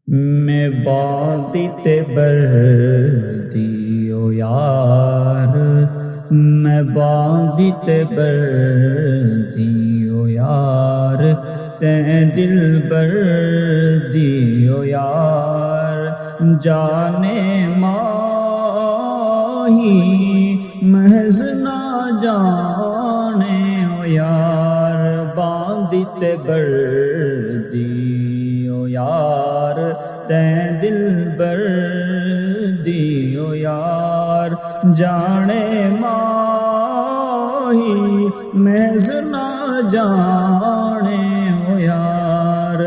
मैं बादिते बर्दी ओ यार, मैं बादिते बर्दी ओ यार, ते दिल बर्दी ओ यार, जाने माही महज ना जाने ओ यार, बादिते बर्दी ओ यार, ते दिल बर्दी ओ यार, जाने माही महज ना जाने ओ यार,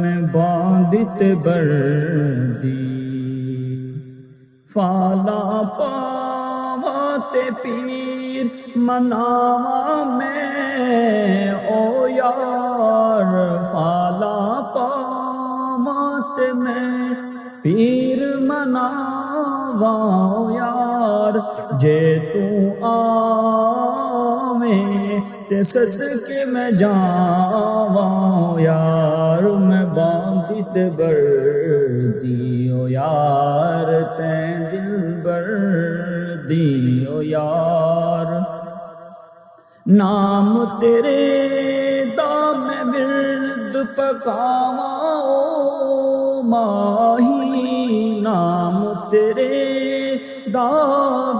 मैं बादित बर्दी फाला पावाते पीर मनावा मैं ओ यार, फाला पावाते मैं पीर मनावा ओ यार, जे तू आवे ते सदके मैं जावा ओ यार, मैं बादित बर्दी ओ यार, ते दिल बर्दी ओ यार, नाम तेरे दा मैं विरद पकावा ओ माही, नाम तेरे दा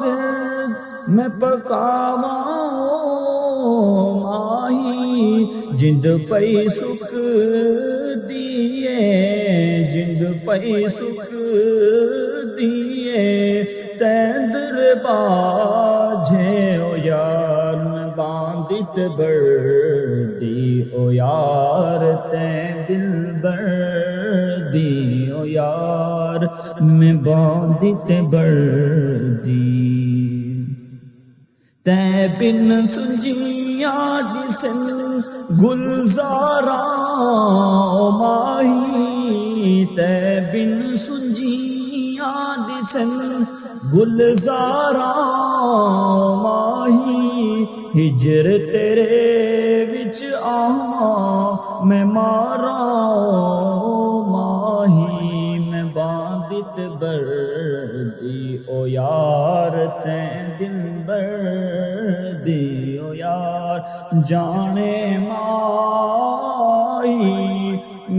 विरद मैं पकावा ओ माही, जिंद पई सुख दिए, जिंद पई सुख दिए, तैंदर बाझे ओ यार, मैं बादित बर्दी ओ यार, ते दिल बर्दी ओ यार, मैं बादित बर्दी, ते बिन सुंजिया जिसन गुलजारा ओ माही, ते बिन सुंजिया जिसन गुलजारा ओ माही, हिजर तेरे विच आवा मैं मारा ओ माही, मैं बादित बर्दी ओ यार, ते दिल बर्दी ओ यार, जाने माही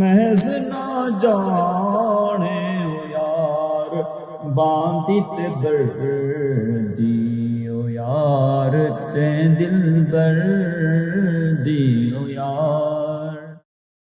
महज ना जाने ओ यार, बादित बर्दी ओ यार, ते दिल बर्दी ओ यार।